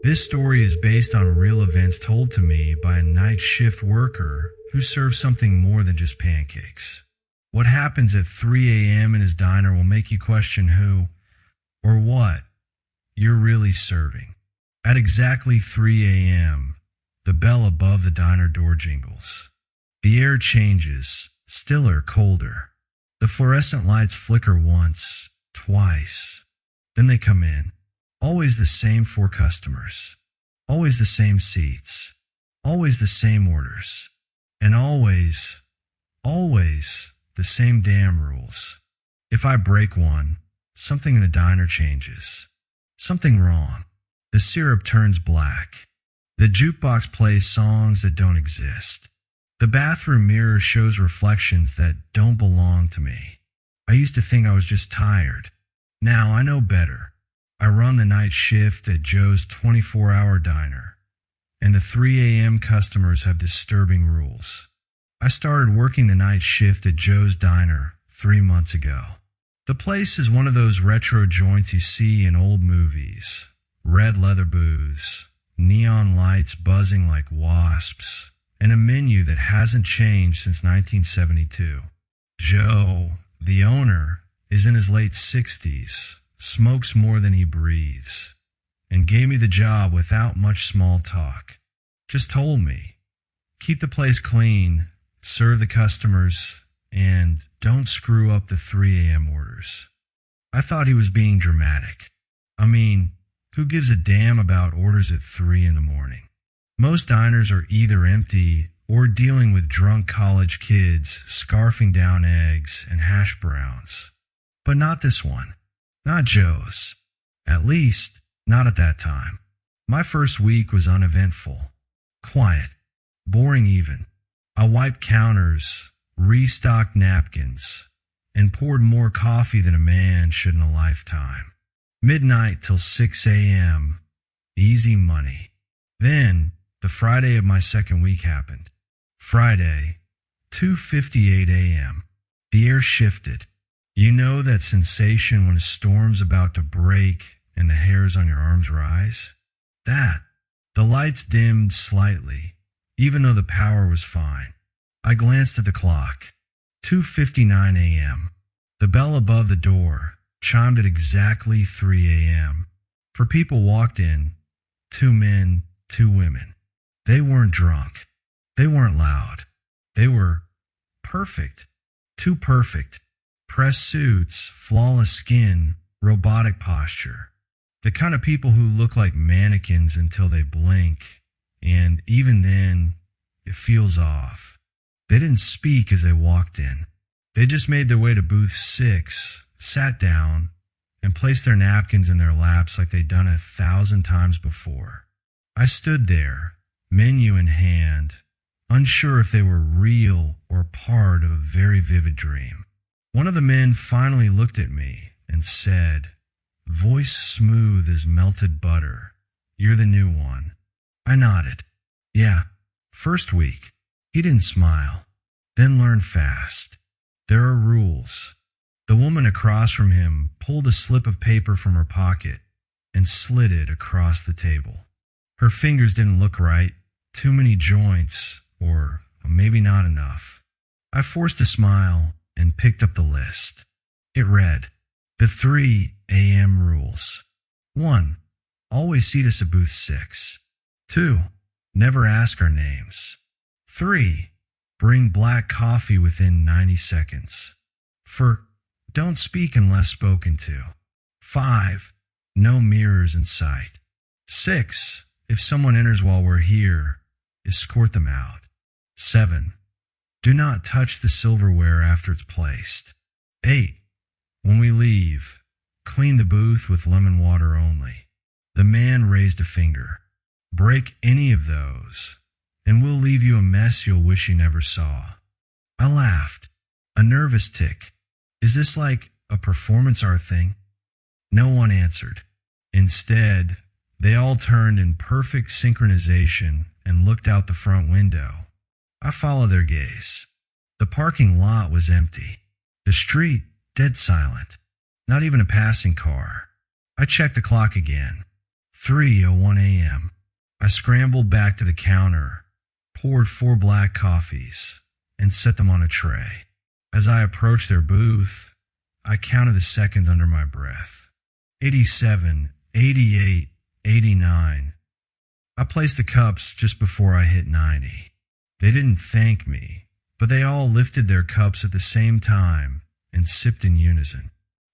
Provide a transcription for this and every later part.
This story is based on real events told to me by a night shift worker who serves something more than just pancakes. What happens at 3 a.m. in his diner will make you question who, or what, you're really serving. At exactly 3 a.m., the bell above the diner door jingles. The air changes, stiller, colder. The fluorescent lights flicker once, twice. Then they come in. Always the same 4 customers. Always the same seats. Always the same orders. And always the same damn rules. If I break one, something in the diner changes. Something wrong. The syrup turns black. The jukebox plays songs that don't exist. The bathroom mirror shows reflections that don't belong to me. I used to think I was just tired. Now I know better. I run the night shift at Joe's 24-hour diner, and the 3 a.m. customers have disturbing rules. I started working the night shift at Joe's diner 3 months ago. The place is one of those retro joints you see in old movies. Red leather booths, neon lights buzzing like wasps, and a menu that hasn't changed since 1972. Joe, the owner, is in his late 60s, smokes more than he breathes, and gave me the job without much small talk. Just told me, keep the place clean, serve the customers, and don't screw up the 3 a.m. orders. I thought he was being dramatic. I mean, who gives a damn about orders at 3 in the morning? Most diners are either empty or dealing with drunk college kids scarfing down eggs and hash browns. But not this one. Not Joe's. At least, not at that time. My first week was uneventful. Quiet. Boring even. I wiped counters, restocked napkins, and poured more coffee than a man should in a lifetime. Midnight till 6 a.m. Easy money. Then, the Friday of my second week happened. Friday, 2:58 a.m. The air shifted. You know that sensation when a storm's about to break and the hairs on your arms rise? That. The lights dimmed slightly, even though the power was fine. I glanced at the clock. 2:59 a.m. The bell above the door chimed at exactly 3 a.m. For people walked in, 2 men, 2 women. They weren't drunk. They weren't loud. They were perfect. Too perfect. Pressed suits, flawless skin, robotic posture. The kind of people who look like mannequins until they blink, and even then, it feels off. They didn't speak as they walked in. They just made their way to booth 6, sat down, and placed their napkins in their laps like they'd done 1,000 times before. I stood there, menu in hand, unsure if they were real or part of a very vivid dream. One of the men finally looked at me and said, voice smooth as melted butter, "You're the new one." I nodded. Yeah, first week. He didn't smile. Then learned fast. There are rules. The woman across from him pulled a slip of paper from her pocket and slid it across the table. Her fingers didn't look right. Too many joints, or maybe not enough. I forced a smile and picked up the list. It read, the 3 a.m. rules. 1. Always seat us at booth 6. 2. Never ask our names. 3. Bring black coffee within 90 seconds. 4. Don't speak unless spoken to. 5. No mirrors in sight. 6. If someone enters while we're here, escort them out. 7. Do not touch the silverware after it's placed. 8. When we leave, clean the booth with lemon water only. The man raised a finger. Break any of those, and we'll leave you a mess you'll wish you never saw. I laughed. A nervous tick. Is this like a performance art thing? No one answered. Instead, they all turned in perfect synchronization and looked out the front window. I followed their gaze. The parking lot was empty. The street, dead silent. Not even a passing car. I checked the clock again. 3:01 a.m. I scrambled back to the counter, poured 4 black coffees, and set them on a tray. As I approached their booth, I counted the seconds under my breath. 87, 88, 89. I placed the cups just before I hit 90. They didn't thank me, but they all lifted their cups at the same time and sipped in unison.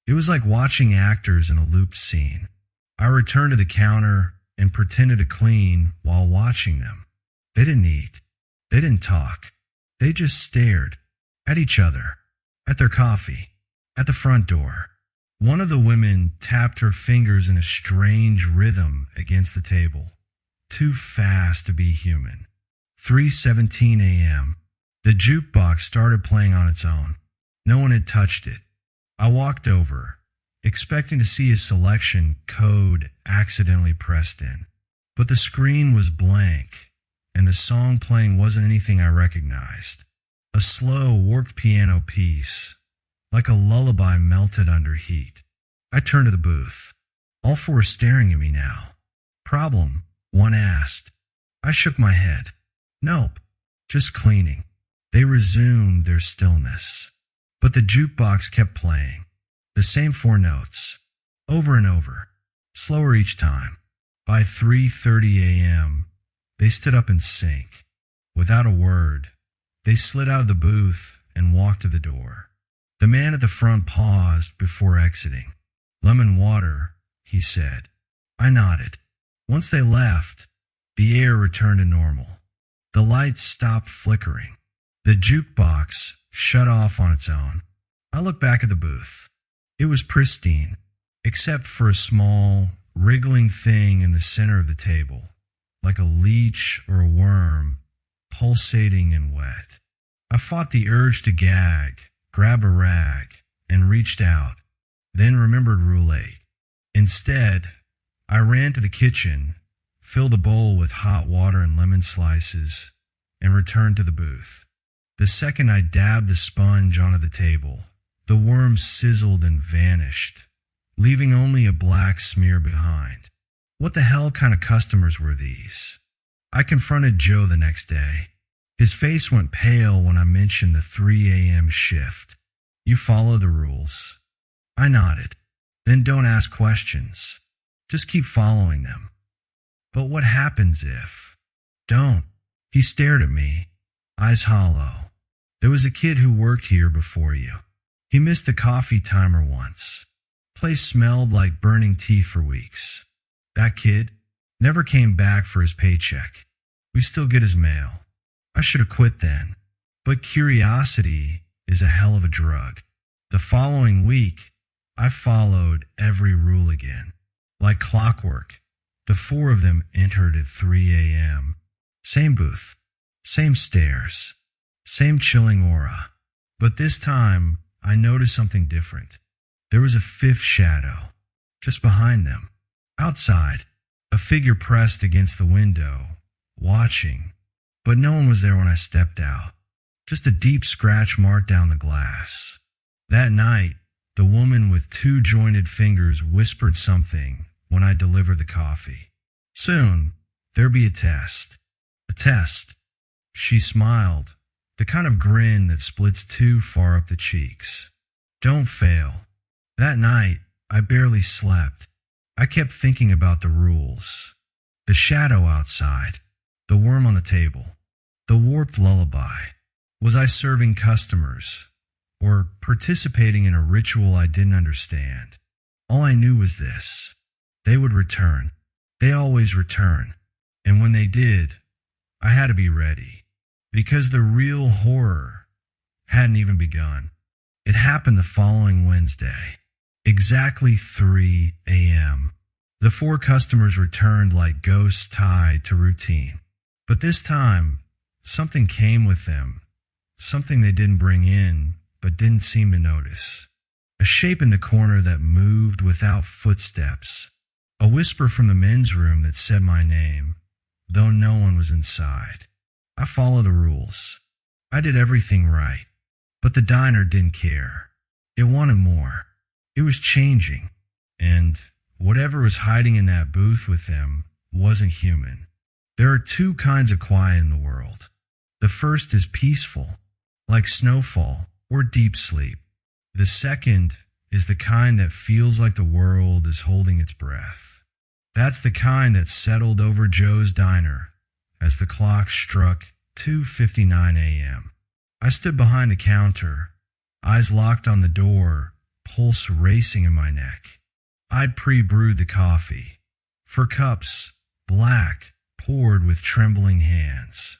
It was like watching actors in a looped scene. I returned to the counter and pretended to clean while watching them. They didn't eat. They didn't talk. They just stared at each other, at their coffee, at the front door. One of the women tapped her fingers in a strange rhythm against the table. Too fast to be human. 3:17 a.m. The jukebox started playing on its own. No one had touched it. I walked over, expecting to see a selection code accidentally pressed in. But the screen was blank, and the song playing wasn't anything I recognized. A slow, warped piano piece, like a lullaby melted under heat. I turned to the booth. All 4 staring at me now. Problem? One asked. I shook my head. Nope, just cleaning. They resumed their stillness. But the jukebox kept playing. The same 4 notes. Over and over. Slower each time. By 3:30 a.m., they stood up in sync. Without a word, they slid out of the booth and walked to the door. The man at the front paused before exiting. Lemon water, he said. I nodded. Once they left, the air returned to normal. The lights stopped flickering. The jukebox shut off on its own. I looked back at the booth. It was pristine, except for a small, wriggling thing in the center of the table, like a leech or a worm, pulsating and wet. I fought the urge to gag, grab a rag, and reached out, then remembered Rule 8. Instead, I ran to the kitchen, filled a bowl with hot water and lemon slices, and returned to the booth. The second I dabbed the sponge onto the table, the worm sizzled and vanished, leaving only a black smear behind. What the hell kind of customers were these? I confronted Joe the next day. His face went pale when I mentioned the 3 a.m. shift. You follow the rules. I nodded. Then don't ask questions. Just keep following them. But what happens if? Don't. He stared at me, eyes hollow. There was a kid who worked here before you. He missed the coffee timer once. Place smelled like burning teeth for weeks. That kid never came back for his paycheck. We still get his mail. I should have quit then. But curiosity is a hell of a drug. The following week, I followed every rule again. Like clockwork, the 4 of them entered at 3 a.m. Same booth, same stairs, same chilling aura. But this time, I noticed something different. There was a 5th shadow, just behind them. Outside, a figure pressed against the window, watching. But no one was there when I stepped out. Just a deep scratch marked down the glass. That night, the woman with 2 jointed fingers whispered something when I delivered the coffee. Soon, there'd be a test. A test. She smiled, the kind of grin that splits too far up the cheeks. Don't fail. That night, I barely slept. I kept thinking about the rules. The shadow outside. The worm on the table. The warped lullaby. Was I serving customers? Or participating in a ritual I didn't understand? All I knew was this. They would return. They always return. And when they did, I had to be ready. Because the real horror hadn't even begun. It happened the following Wednesday. Exactly 3 a.m. The 4 customers returned like ghosts tied to routine. But this time, something came with them. Something they didn't bring in, but didn't seem to notice. A shape in the corner that moved without footsteps. A whisper from the men's room that said my name, though no one was inside. I followed the rules. I did everything right. But the diner didn't care. It wanted more. It was changing. And whatever was hiding in that booth with them wasn't human. There are two kinds of quiet in the world. The first is peaceful, like snowfall or deep sleep. The second is the kind that feels like the world is holding its breath. That's the kind that settled over Joe's diner as the clock struck 2:59 a.m. I stood behind the counter, eyes locked on the door, pulse racing in my neck. I'd pre-brewed the coffee. 4 cups, black, poured with trembling hands.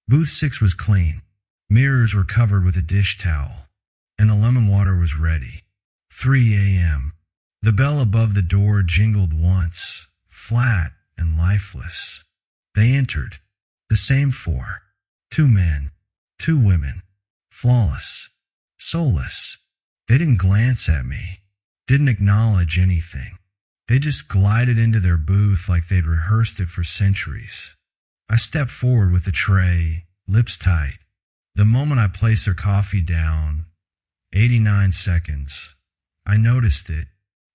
Booth 6 was clean. Mirrors were covered with a dish towel, and the lemon water was ready. 3 a.m. The bell above the door jingled once, flat and lifeless. They entered. The same 4. 2 men, 2 women. Flawless. Soulless. They didn't glance at me. Didn't acknowledge anything. They just glided into their booth like they'd rehearsed it for centuries. I stepped forward with the tray, lips tight. The moment I placed their coffee down, 89 seconds, I noticed it.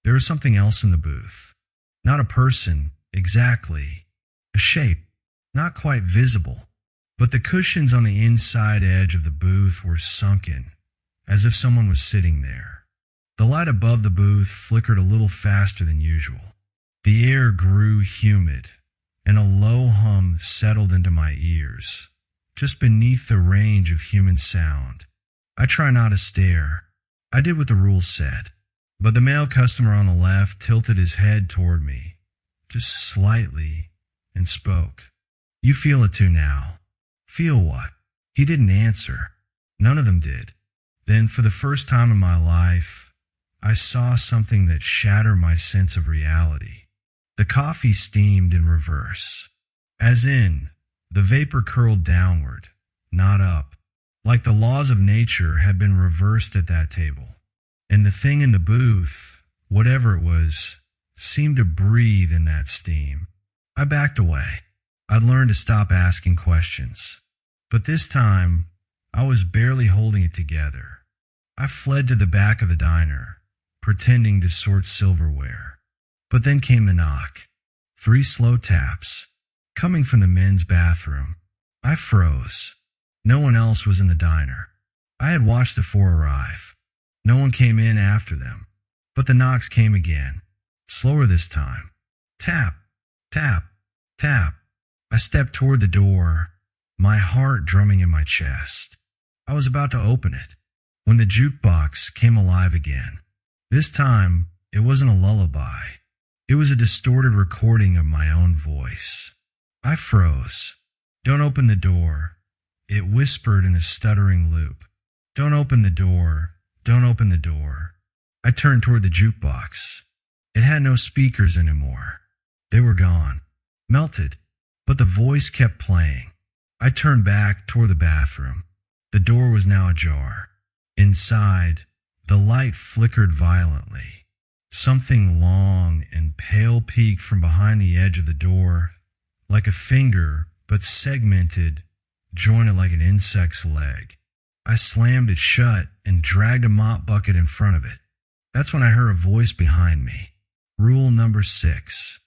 There was something else in the booth. Not a person, exactly. A shape, not quite visible. But the cushions on the inside edge of the booth were sunken, as if someone was sitting there. The light above the booth flickered a little faster than usual. The air grew humid, and a low hum settled into my ears, just beneath the range of human sound. I try not to stare. I did what the rules said, but the male customer on the left tilted his head toward me, just slightly, and spoke. "You feel it too now." "Feel what?" He didn't answer. None of them did. Then, for the first time in my life, I saw something that shattered my sense of reality. The coffee steamed in reverse. As in, the vapor curled downward, not up, like the laws of nature had been reversed at that table. And the thing in the booth, whatever it was, seemed to breathe in that steam. I backed away. I'd learned to stop asking questions. But this time, I was barely holding it together. I fled to the back of the diner, pretending to sort silverware. But then came the knock. 3 slow taps, coming from the men's bathroom. I froze. No one else was in the diner. I had watched the 4 arrive. No one came in after them. But the knocks came again, slower this time. Tap, tap, tap. I stepped toward the door, my heart drumming in my chest. I was about to open it when the jukebox came alive again. This time, it wasn't a lullaby. It was a distorted recording of my own voice. I froze. "Don't open the door," it whispered in a stuttering loop. "Don't open the door. Don't open the door." I turned toward the jukebox. It had no speakers anymore. They were gone, melted, but the voice kept playing. I turned back toward the bathroom. The door was now ajar. Inside, the light flickered violently. Something long and pale peeked from behind the edge of the door, like a finger, but segmented, jointed like an insect's leg. I slammed it shut and dragged a mop bucket in front of it. That's when I heard a voice behind me. Rule number 6.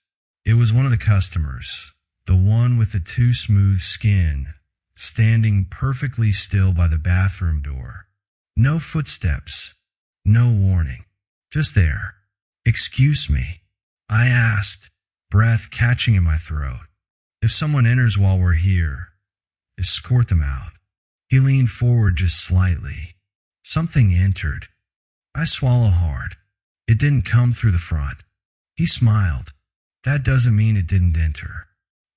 It was one of the customers, the one with the too smooth skin, standing perfectly still by the bathroom door. No footsteps, no warning, just there. "Excuse me," I asked, breath catching in my throat. "If someone enters while we're here, escort them out." He leaned forward just slightly. Something entered. I swallowed hard. It didn't come through the front. He smiled. That doesn't mean it didn't enter.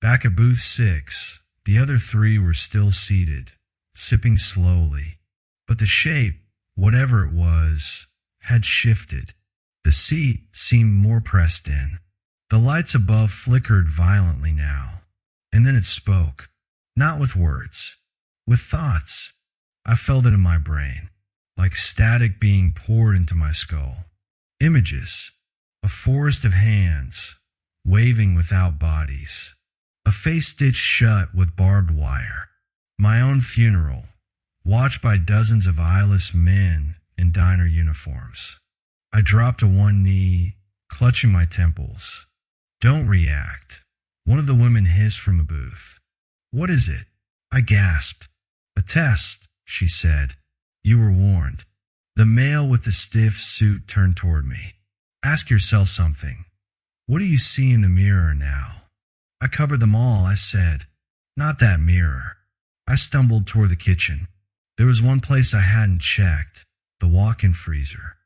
Back at booth 6, the other 3 were still seated, sipping slowly. But the shape, whatever it was, had shifted. The seat seemed more pressed in. The lights above flickered violently now. And then it spoke. Not with words, with thoughts. I felt it in my brain, like static being poured into my skull. Images. A forest of hands, waving without bodies. A face stitched shut with barbed wire. My own funeral, watched by dozens of eyeless men in diner uniforms. I dropped to one knee clutching my temples. "Don't react," one of the women hissed from a booth. "What is it?" I gasped. "A test," she said. "You were warned." The male with the stiff suit turned toward me. "Ask yourself something. What do you see in the mirror now?" "I covered them all," I said. "Not that mirror." I stumbled toward the kitchen. There was one place I hadn't checked, the walk-in freezer.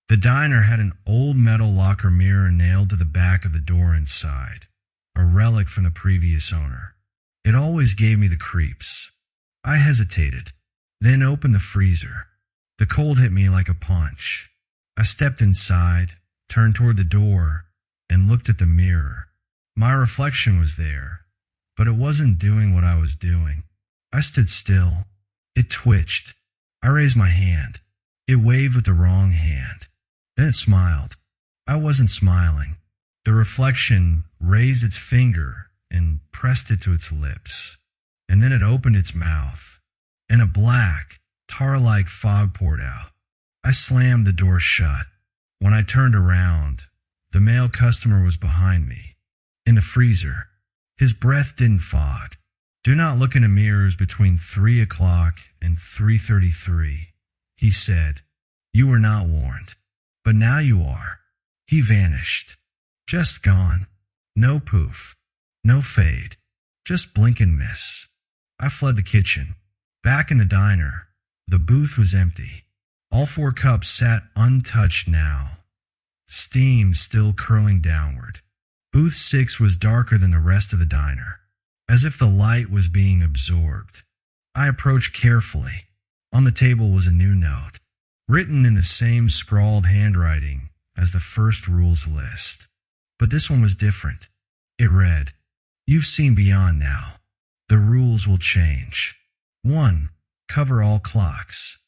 The diner had an old metal locker mirror nailed to the back of the door inside, a relic from the previous owner. It always gave me the creeps. I hesitated, then opened the freezer. The cold hit me like a punch. I stepped inside, turned toward the door, and looked at the mirror. My reflection was there, but it wasn't doing what I was doing. I stood still. It twitched. I raised my hand. It waved with the wrong hand. Then it smiled. I wasn't smiling. The reflection raised its finger and pressed it to its lips. And then it opened its mouth, and a black, tar-like fog poured out. I slammed the door shut. When I turned around, the male customer was behind me, in the freezer. His breath didn't fog. "Do not look into mirrors between 3 o'clock and 3:33, he said. "You were not warned, but now you are." He vanished. Just gone. No poof. No fade. Just blink and miss. I fled the kitchen. Back in the diner, the booth was empty. All 4 cups sat untouched now, steam still curling downward. Booth 6 was darker than the rest of the diner, as if the light was being absorbed. I approached carefully. On the table was a new note, written in the same scrawled handwriting as the first rules list. But this one was different. It read, "You've seen beyond now. The rules will change. 1. Cover all clocks.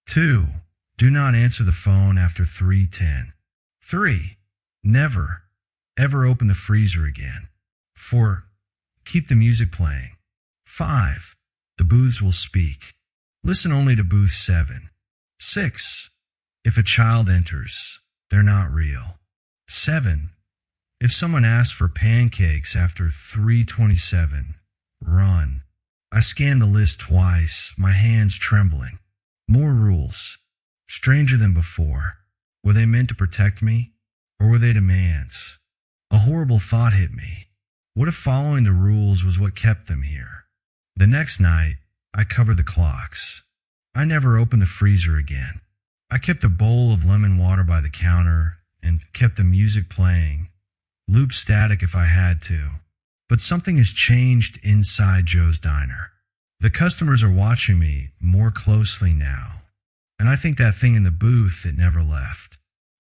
2. Do not answer the phone after 3:10. 3. Never, ever open the freezer again. 4. Keep the music playing. 5. The booths will speak. Listen only to booth 7. 6. If a child enters, they're not real. 7. If someone asks for pancakes after 3:27, run." I scanned the list twice, my hands trembling. More rules. Stranger than before. Were they meant to protect me, or were they demands? A horrible thought hit me. What if following the rules was what kept them here? The next night, I covered the clocks. I never opened the freezer again. I kept a bowl of lemon water by the counter and kept the music playing, loop static if I had to. But something has changed inside Joe's Diner. The customers are watching me more closely now, and I think that thing in the booth that never left.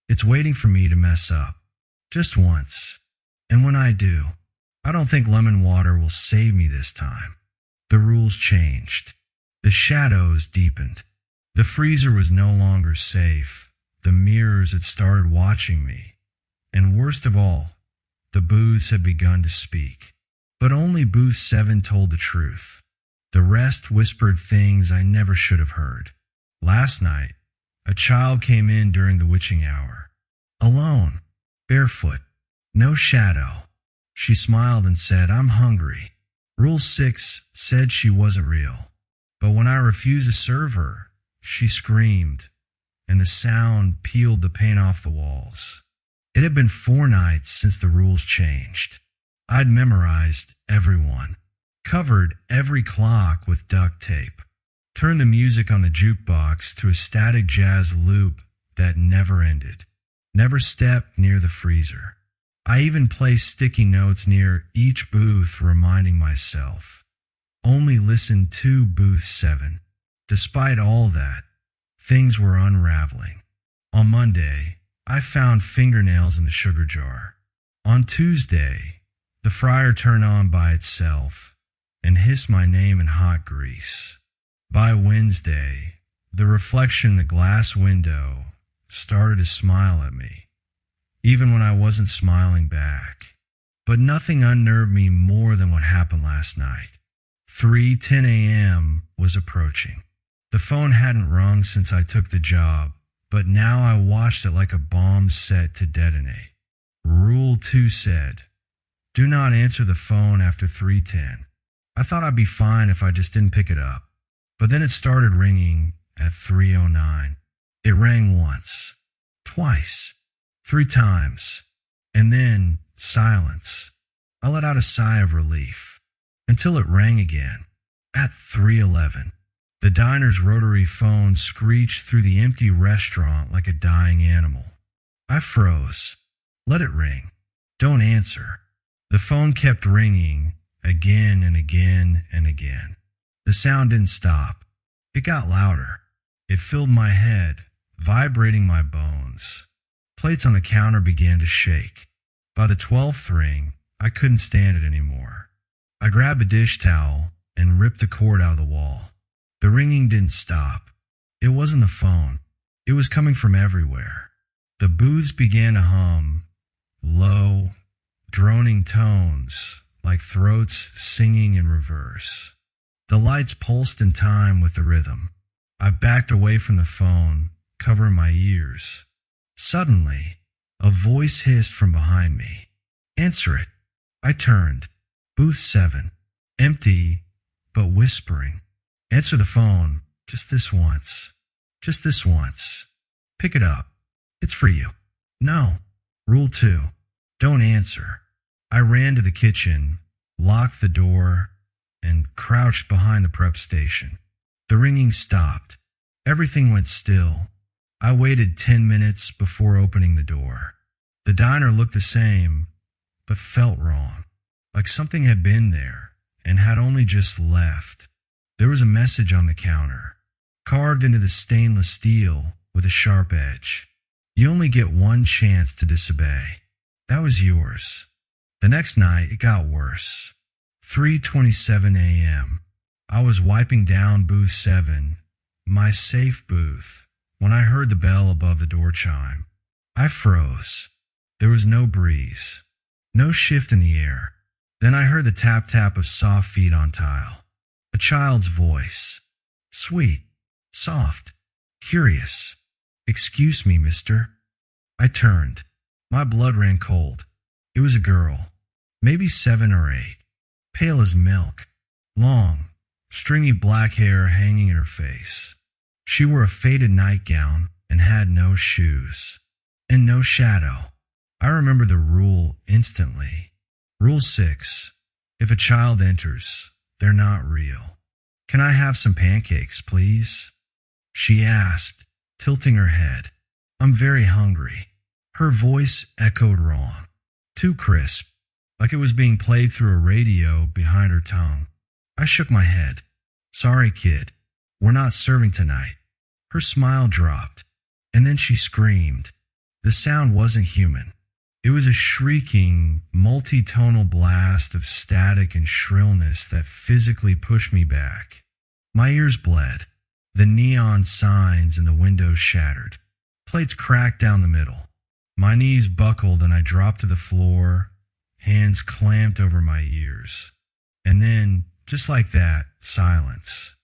It's waiting for me to mess up, just once. And when I do, I don't think lemon water will save me this time. The rules changed. The shadows deepened. The freezer was no longer safe. The mirrors had started watching me. And worst of all, the booths had begun to speak. But only booth 7 told the truth. The rest whispered things I never should have heard. Last night, a child came in during the witching hour. Alone, barefoot, no shadow. She smiled and said, "I'm hungry." Rule 6 said she wasn't real. But when I refused to serve her, she screamed, and the sound peeled the paint off the walls. It had been 4 nights since the rules changed. I'd memorized everyone, covered every clock with duct tape, turned the music on the jukebox to a static jazz loop that never ended, never stepped near the freezer. I even placed sticky notes near each booth reminding myself, only listen to booth 7. Despite all that, things were unraveling. On Monday, I found fingernails in the sugar jar. On Tuesday, the fryer turned on by itself and hissed my name in hot grease. By Wednesday, the reflection in the glass window started to smile at me, even when I wasn't smiling back. But nothing unnerved me more than what happened last night. 3:10 a.m. was approaching. The phone hadn't rung since I took the job, but now I watched it like a bomb set to detonate. Rule 2 said, do not answer the phone after 3:10. I thought I'd be fine if I just didn't pick it up. But then it started ringing at 3:09. It rang once, twice, 3 times, and then silence. I let out a sigh of relief until it rang again at 3:11. The diner's rotary phone screeched through the empty restaurant like a dying animal. I froze. Let it ring. Don't answer. The phone kept ringing again and again and again. The sound didn't stop. It got louder. It filled my head, vibrating my bones. Plates on the counter began to shake. By the 12th ring, I couldn't stand it anymore. I grabbed a dish towel and ripped the cord out of the wall. The ringing didn't stop. It wasn't the phone. It was coming from everywhere. The booths began to hum, low, droning tones like throats singing in reverse. The lights pulsed in time with the rhythm. I backed away from the phone, covering my ears. Suddenly, a voice hissed from behind me. Answer it. I turned. Booth 7. Empty, but whispering. Answer the phone. Just this once. Just this once. Pick it up. It's for you. No. Rule 2. Don't answer. I ran to the kitchen, locked the door, and crouched behind the prep station. The ringing stopped. Everything went still. I waited 10 minutes before opening the door. The diner looked the same, but felt wrong, like something had been there and had only just left. There was a message on the counter, carved into the stainless steel with a sharp edge. You only get one chance to disobey. That was yours. The next night, it got worse. 3:27 a.m. I was wiping down booth 7, my safe booth, when I heard the bell above the door chime. I froze. There was no breeze, no shift in the air. Then I heard the tap-tap of soft feet on tile. A child's voice. Sweet, soft, curious. Excuse me, mister. I turned. My blood ran cold. It was a girl, maybe 7 or 8, pale as milk, long, stringy black hair hanging in her face. She wore a faded nightgown and had no shoes, and no shadow. I remember the rule instantly. Rule 6. If a child enters, they're not real. Can I have some pancakes, please? She asked, tilting her head. I'm very hungry. Her voice echoed wrong, too crisp, like it was being played through a radio behind her tongue. I shook my head. Sorry, kid. We're not serving tonight. Her smile dropped, and then she screamed. The sound wasn't human. It was a shrieking, multi-tonal blast of static and shrillness that physically pushed me back. My ears bled. The neon signs in the windows shattered. Plates cracked down the middle. My knees buckled and I dropped to the floor, hands clamped over my ears. And then, just like that, silence.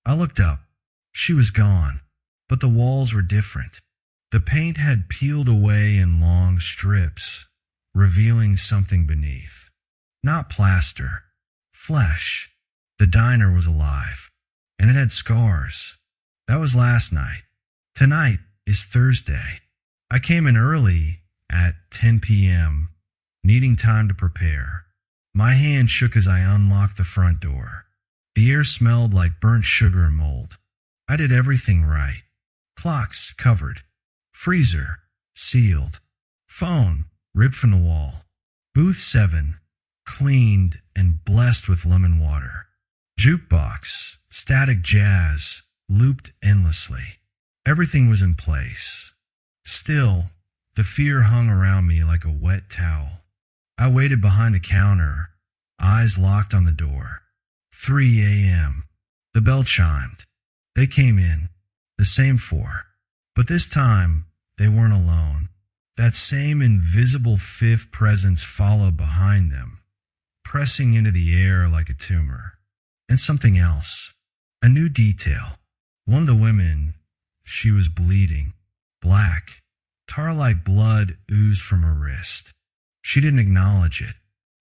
I looked up. She was gone, but the walls were different. The paint had peeled away in long strips, revealing something beneath. Not plaster, flesh. The diner was alive, and it had scars. That was last night. Tonight is Thursday. I came in early at 10 p.m., needing time to prepare. My hand shook as I unlocked the front door. The air smelled like burnt sugar and mold. I did everything right. Clocks covered. Freezer sealed. Phone ripped from the wall. Booth 7 cleaned and blessed with lemon water. Jukebox, static jazz, looped endlessly. Everything was in place. Still, the fear hung around me like a wet towel. I waited behind the counter, eyes locked on the door. 3 a.m. The bell chimed. They came in, the same 4. But this time, they weren't alone. That same invisible fifth presence followed behind them, pressing into the air like a tumor. And something else, a new detail. One of the women, she was bleeding. Black, tar-like blood oozed from her wrist. She didn't acknowledge it.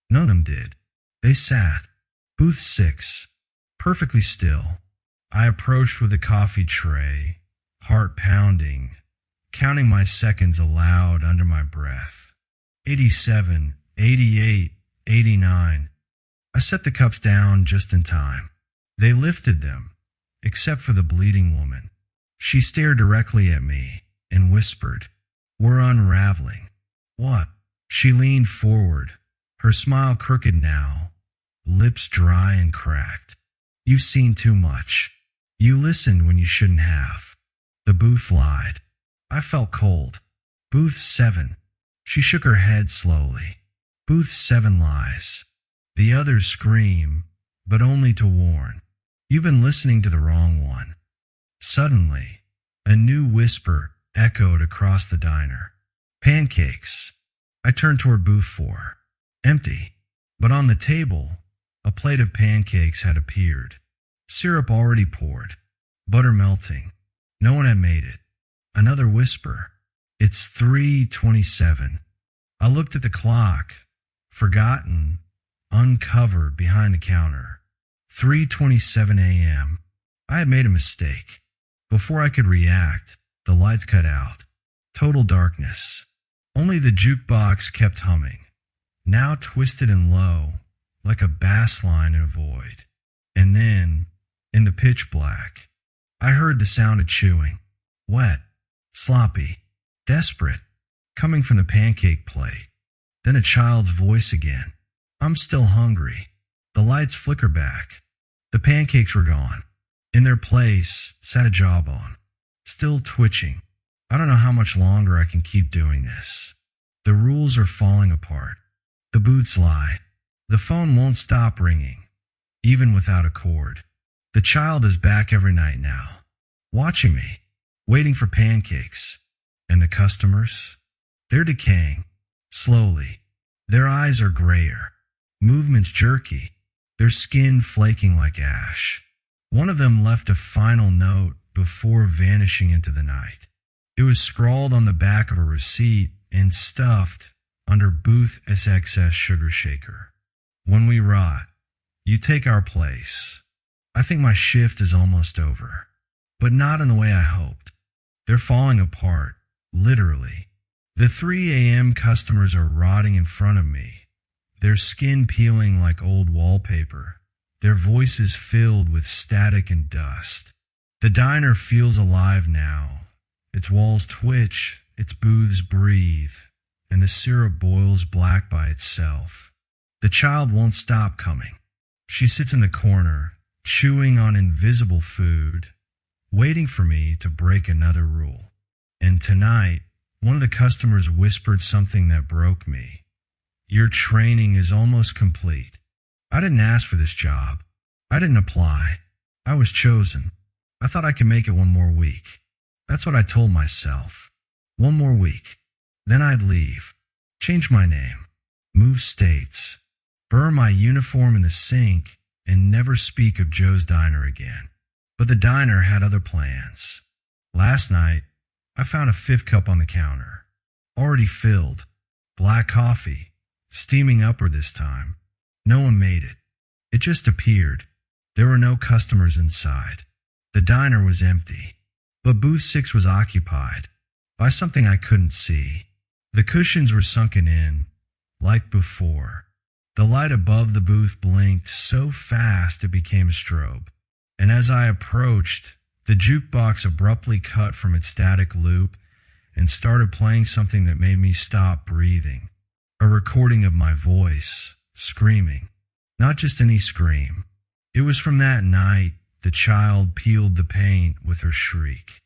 None of them did. They sat. Booth 6. Perfectly still. I approached with a coffee tray, heart pounding, counting my seconds aloud under my breath. 87, 88, 89. I set the cups down just in time. They lifted them, except for the bleeding woman. She stared directly at me and whispered, "We're unraveling." "What?" She leaned forward, her smile crooked now, lips dry and cracked. "You've seen too much. You listened when you shouldn't have." The booth lied. I felt cold. "Booth 7. She shook her head slowly. "Booth 7 lies. The others scream, but only to warn. You've been listening to the wrong one." Suddenly, a new whisper echoed across the diner. "Pancakes." I turned toward booth 4. Empty. But on the table, a plate of pancakes had appeared. Syrup already poured. Butter melting. No one had made it. Another whisper. "It's 3:27. I looked at the clock. Forgotten. Uncovered behind the counter. 3:27 a.m. I had made a mistake. Before I could react, the lights cut out. Total darkness. Only the jukebox kept humming, now twisted and low, like a bass line in a void. And then, in the pitch black, I heard the sound of chewing. Wet, sloppy, desperate, coming from the pancake plate. Then a child's voice again. "I'm still hungry." The lights flickered back. The pancakes were gone. In their place sat a jawbone, still twitching. I don't know how much longer I can keep doing this. The rules are falling apart. The boots lie. The phone won't stop ringing, even without a cord. The child is back every night now, watching me, waiting for pancakes. And the customers? They're decaying, slowly. Their eyes are grayer, movements jerky, their skin flaking like ash. One of them left a final note before vanishing into the night. It was scrawled on the back of a receipt and stuffed under Booth SXS Sugar Shaker. "When we rot, you take our place. I think my shift is almost over, but not in the way I hoped. They're falling apart, literally. The 3 a.m. customers are rotting in front of me, their skin peeling like old wallpaper, their voices filled with static and dust. The diner feels alive now. Its walls twitch, its booths breathe, and the syrup boils black by itself. The child won't stop coming. She sits in the corner, chewing on invisible food, waiting for me to break another rule. And tonight, one of the customers whispered something that broke me. "Your training is almost complete." I didn't ask for this job. I didn't apply. I was chosen. I thought I could make it one more week. That's what I told myself. One more week. Then I'd leave. Change my name. Move states. Burn my uniform in the sink and never speak of Joe's Diner again. But the diner had other plans. Last night, I found a 5th cup on the counter. Already filled. Black coffee. Steaming upward this time. No one made it. It just appeared. There were no customers inside. The diner was empty. But booth 6 was occupied by something I couldn't see. The cushions were sunken in, like before. The light above the booth blinked so fast it became a strobe. And as I approached, the jukebox abruptly cut from its static loop and started playing something that made me stop breathing. A recording of my voice, screaming. Not just any scream. It was from that night the child peeled the paint with her shriek.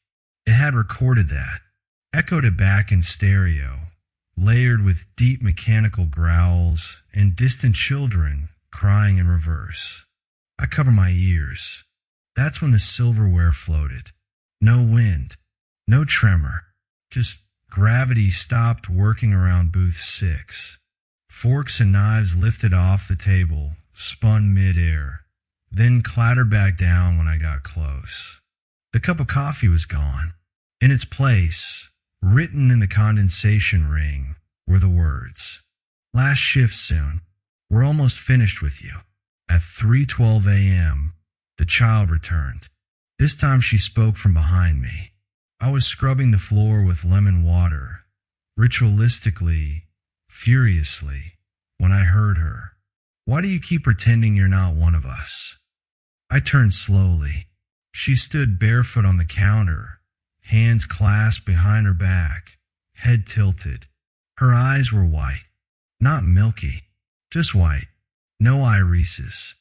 It had recorded that, echoed it back in stereo, layered with deep mechanical growls and distant children crying in reverse. I covered my ears. That's when the silverware floated. No wind, no tremor, just gravity stopped working around booth 6. Forks and knives lifted off the table, spun mid-air, then clattered back down when I got close. The cup of coffee was gone. In its place, written in the condensation ring, were the words, Last shift soon. We're almost finished with you. At 3:12 a.m., the child returned. This time she spoke from behind me. I was scrubbing the floor with lemon water, ritualistically, furiously, when I heard her. Why do you keep pretending you're not one of us? I turned slowly. She stood barefoot on the counter, hands clasped behind her back, head tilted. Her eyes were white, not milky, just white. No irises,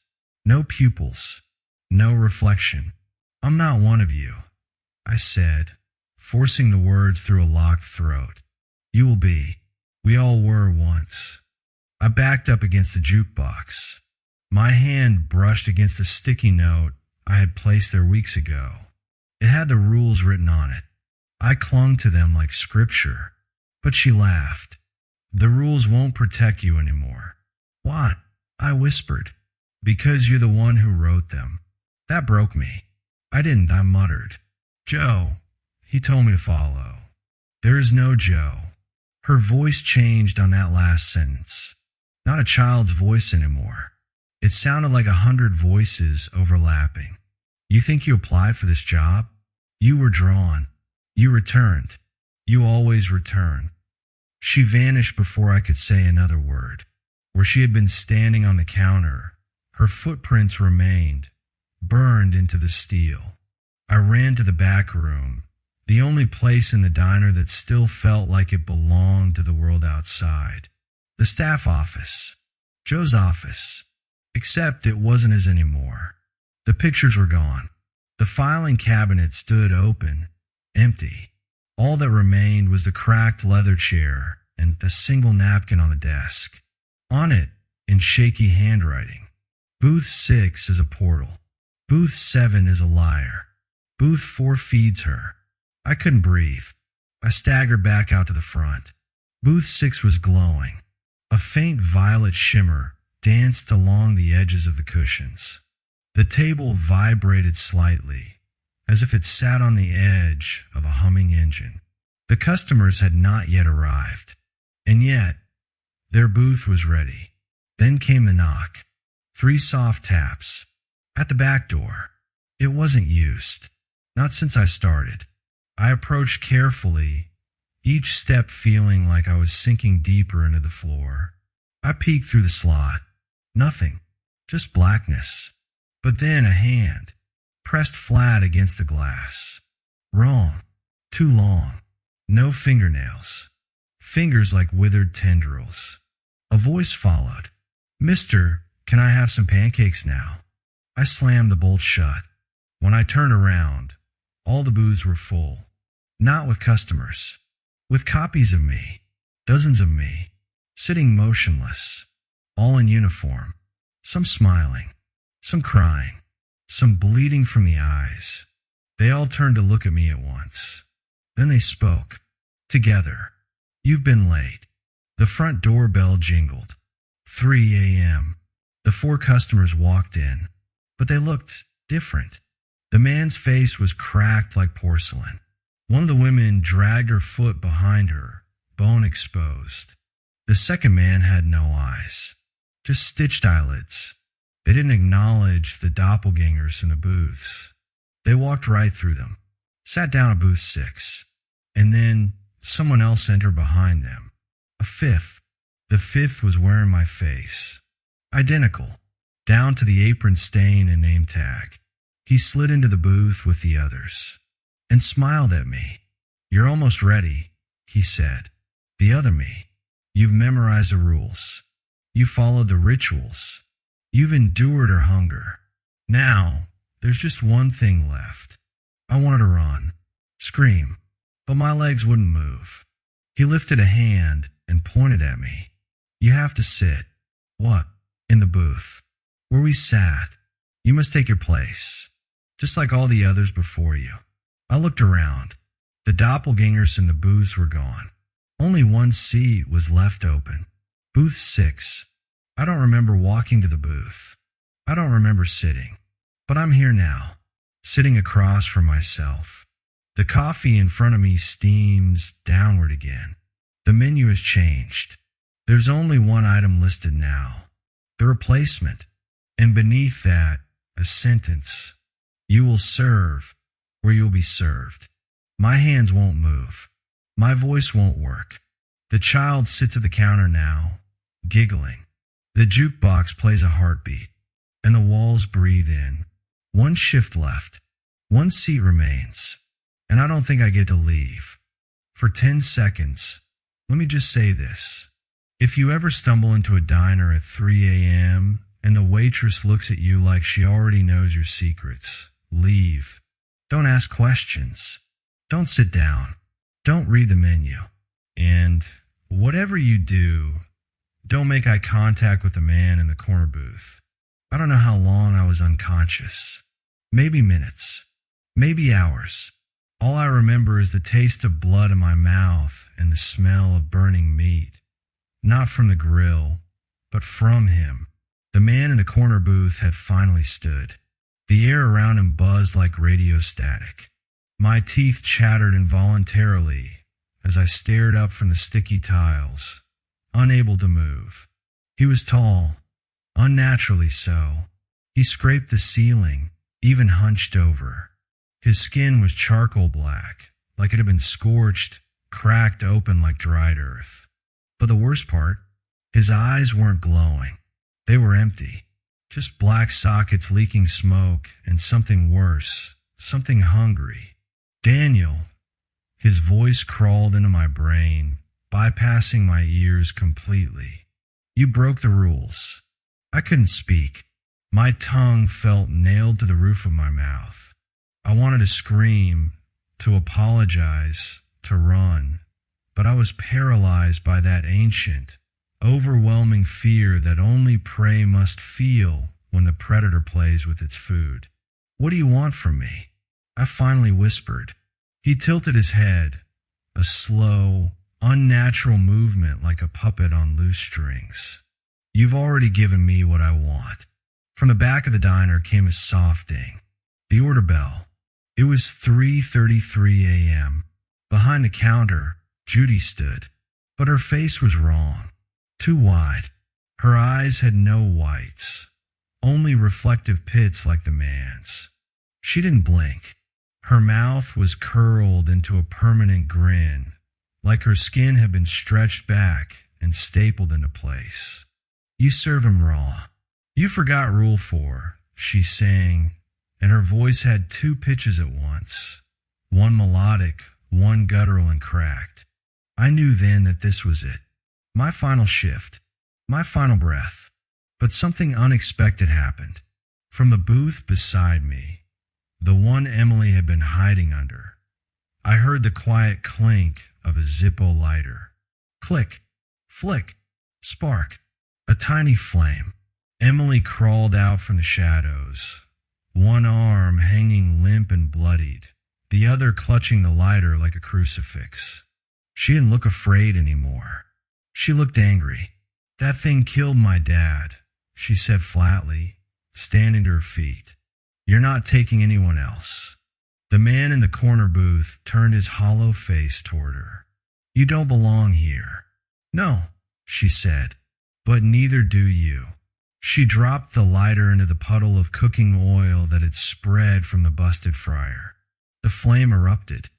no pupils, no reflection. I'm not one of you, I said, forcing the words through a locked throat. You will be. We all were once. I backed up against the jukebox. My hand brushed against a sticky note I had placed there weeks ago. It had the rules written on it. I clung to them like scripture, but she laughed. The rules won't protect you anymore. Why? I whispered. Because you're the one who wrote them. That broke me. I didn't, I muttered. Joe. He told me to follow. There is no Joe. Her voice changed on that last sentence. Not a child's voice anymore. It sounded like 100 voices overlapping. You think you applied for this job? You were drawn. You returned. You always return. She vanished before I could say another word. Where she had been standing on the counter, her footprints remained, burned into the steel. I ran to the back room, the only place in the diner that still felt like it belonged to the world outside. The staff office. Joe's office. Except it wasn't his anymore. The pictures were gone. The filing cabinet stood open, empty. All that remained was the cracked leather chair and the single napkin on the desk. On it, in shaky handwriting, Booth 6 is a portal. Booth 7 is a liar. Booth 4 feeds her. I couldn't breathe. I staggered back out to the front. Booth 6 was glowing. A faint violet shimmer danced along the edges of the cushions. The table vibrated slightly, as if it sat on the edge of a humming engine. The customers had not yet arrived, and yet their booth was ready. Then came the knock. 3 soft taps. At the back door. It wasn't used. Not since I started. I approached carefully, each step feeling like I was sinking deeper into the floor. I peeked through the slot. Nothing. Just blackness. But then a hand, pressed flat against the glass. Wrong. Too long. No fingernails. Fingers like withered tendrils. A voice followed. Mister, can I have some pancakes now? I slammed the bolt shut. When I turned around, all the booths were full. Not with customers. With copies of me. Dozens of me. Sitting motionless. All in uniform. Some smiling. Some crying. Some bleeding from the eyes. They all turned to look at me at once. Then they spoke. Together. You've been late. The front doorbell jingled. 3 a.m. The 4 customers walked in, but they looked different. The man's face was cracked like porcelain. One of the women dragged her foot behind her, bone exposed. The second man had no eyes, just stitched eyelids. They didn't acknowledge the doppelgangers in the booths. They walked right through them, sat down at booth 6, and then someone else entered behind them. A 5th. The 5th was wearing my face. Identical, down to the apron stain and name tag. He slid into the booth with the others and smiled at me. You're almost ready, he said. The other me. You've memorized the rules. You followed the rituals. You've endured her hunger. Now, there's just one thing left. I wanted to run, scream, but my legs wouldn't move. He lifted a hand and pointed at me. You have to sit. What? In the booth. Where we sat. You must take your place. Just like all the others before you. I looked around. The doppelgangers in the booths were gone. Only one seat was left open. Booth 6. I don't remember walking to the booth. I don't remember sitting. But I'm here now, sitting across from myself. The coffee in front of me steams downward again. The menu has changed. There's only one item listed now, the replacement, and beneath that, a sentence. You will serve where you'll be served. My hands won't move. My voice won't work. The child sits at the counter now, giggling. The jukebox plays a heartbeat, and the walls breathe in. One shift left. One seat remains, and I don't think I get to leave. For 10 seconds, let me just say this. If you ever stumble into a diner at 3 a.m. and the waitress looks at you like she already knows your secrets, leave. Don't ask questions. Don't sit down. Don't read the menu. And whatever you do, don't make eye contact with the man in the corner booth. I don't know how long I was unconscious. Maybe minutes. Maybe hours. All I remember is the taste of blood in my mouth and the smell of burning meat. Not from the grill, but from him. The man in the corner booth had finally stood. The air around him buzzed like radio static. My teeth chattered involuntarily as I stared up from the sticky tiles, unable to move. He was tall, unnaturally so. He scraped the ceiling, even hunched over. His skin was charcoal black, like it had been scorched, cracked open like dried earth. But the worst part, his eyes weren't glowing. They were empty. Just black sockets leaking smoke and something worse, something hungry. Daniel. His voice crawled into my brain, bypassing my ears completely. You broke the rules. I couldn't speak. My tongue felt nailed to the roof of my mouth. I wanted to scream, to apologize, to run, but I was paralyzed by that ancient, overwhelming fear that only prey must feel when the predator plays with its food. What do you want from me? I finally whispered. He tilted his head, a slow, unnatural movement like a puppet on loose strings. You've already given me what I want. From the back of the diner came a soft ding. The order bell. It was 3:33 a.m. Behind the counter, Judy stood, but her face was wrong. Too wide. Her eyes had no whites, only reflective pits like the man's. She didn't blink. Her mouth was curled into a permanent grin, like her skin had been stretched back and stapled into place. You serve him raw. You forgot Rule 4, she sang, and her voice had two pitches at once, one melodic, one guttural and cracked. I knew then that this was it. My final shift, my final breath. But something unexpected happened. From the booth beside me, the one Emily had been hiding under, I heard the quiet clink of a Zippo lighter. Click, flick, spark, a tiny flame. Emily crawled out from the shadows, one arm hanging limp and bloodied, the other clutching the lighter like a crucifix. She didn't look afraid anymore. She looked angry. That thing killed my dad, she said flatly, standing to her feet. You're not taking anyone else. The man in the corner booth turned his hollow face toward her. You don't belong here. No, she said, but neither do you. She dropped the lighter into the puddle of cooking oil that had spread from the busted fryer. The flame erupted.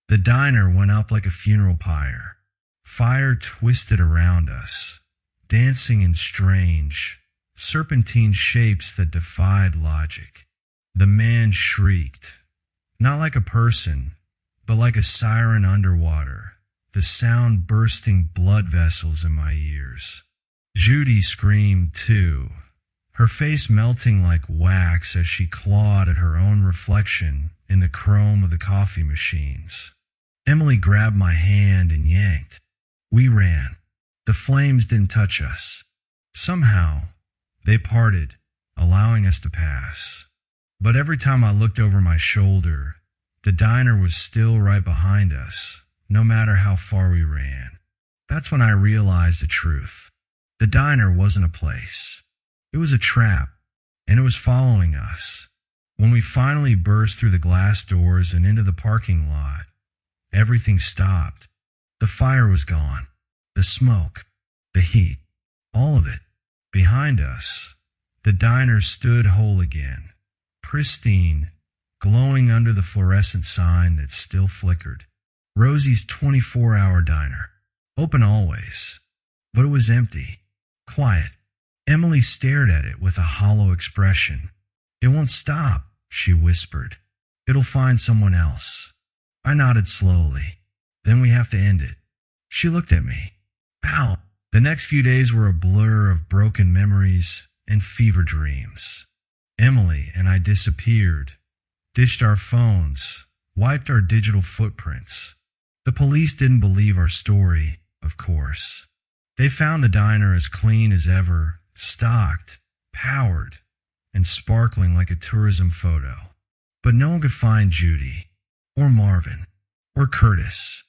The diner went up like a funeral pyre. Fire twisted around us, dancing in strange, serpentine shapes that defied logic. The man shrieked, not like a person, but like a siren underwater, the sound bursting blood vessels in my ears. Judy screamed too, her face melting like wax as she clawed at her own reflection in the chrome of the coffee machines. Emily grabbed my hand and yanked. We ran. The flames didn't touch us. Somehow, they parted, allowing us to pass. But every time I looked over my shoulder, the diner was still right behind us, no matter how far we ran. That's when I realized the truth. The diner wasn't a place. It was a trap, and it was following us. When we finally burst through the glass doors and into the parking lot, everything stopped. The fire was gone. The smoke. the heat, all of it. Behind us, the diner stood whole again, pristine, glowing under the fluorescent sign that still flickered. Rosie's 24-hour diner, open always, but it was empty, quiet. Emily stared at it with a hollow expression. "It won't stop," she whispered. "It'll find someone else." I nodded slowly. "Then we have to end it." She looked at me. "How?" The next few days were a blur of broken memories and fever dreams. Emily and I disappeared, ditched our phones, wiped our digital footprints. The police didn't believe our story, of course. They found the diner as clean as ever, stocked, powered, and sparkling like a tourism photo. But no one could find Judy, or Marvin, or Curtis.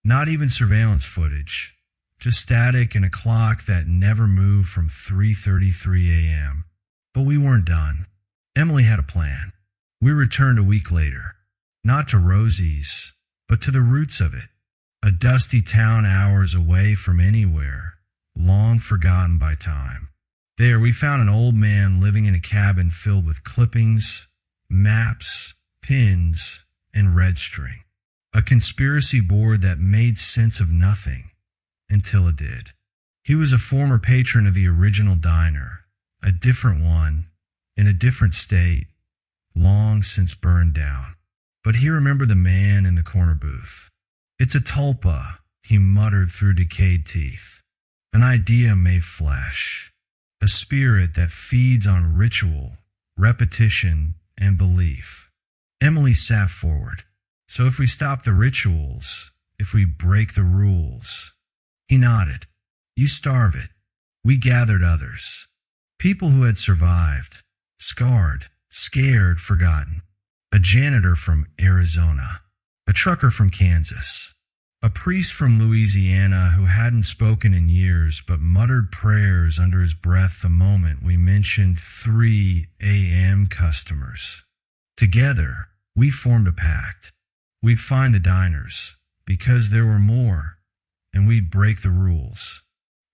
Not even surveillance footage. Just static and a clock that never moved from 3:33 a.m. But we weren't done. Emily had a plan. We returned a week later, not to Rosie's, but to the roots of it. A dusty town hours away from anywhere, long forgotten by time. There we found an old man living in a cabin filled with clippings, maps, pins, and red string. A conspiracy board that made sense of nothing until it did. He was a former patron of the original diner, a different one, in a different state, long since burned down. But he remembered the man in the corner booth. "It's a tulpa," he muttered through decayed teeth. "An idea made flesh. A spirit that feeds on ritual, repetition, and belief." Emily sat forward. "So if we stop the rituals, if we break the rules?" He nodded. "You starve it." We gathered others. People who had survived, scarred, scared, forgotten. A janitor from Arizona, a trucker from Kansas, a priest from Louisiana who hadn't spoken in years but muttered prayers under his breath the moment we mentioned 3 a.m. customers. Together, we formed a pact. We'd find the diners, because there were more, and we'd break the rules.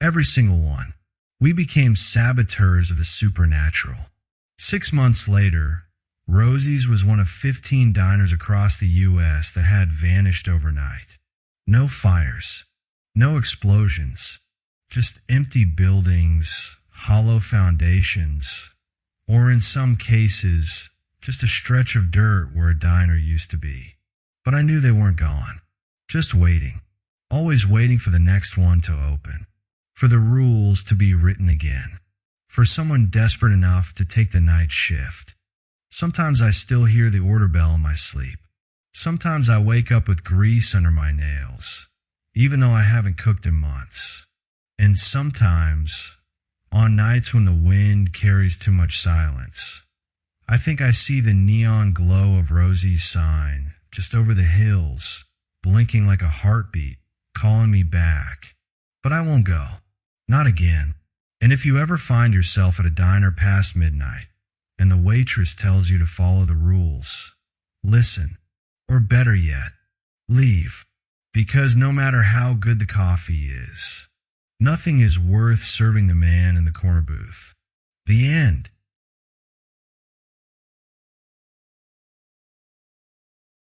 Every single one. We became saboteurs of the supernatural. 6 months later, Rosie's was one of 15 diners across the U.S. that had vanished overnight. No fires, no explosions, just empty buildings, hollow foundations, or in some cases, just a stretch of dirt where a diner used to be. But I knew they weren't gone, just waiting, always waiting for the next one to open, for the rules to be written again, for someone desperate enough to take the night shift. Sometimes I still hear the order bell in my sleep. Sometimes I wake up with grease under my nails, even though I haven't cooked in months. And sometimes, on nights when the wind carries too much silence, I think I see the neon glow of Rosie's sign just over the hills, blinking like a heartbeat, calling me back. But I won't go. Not again. And if you ever find yourself at a diner past midnight, and the waitress tells you to follow the rules, listen, or better yet, leave. Because no matter how good the coffee is, nothing is worth serving the man in the corner booth. The end.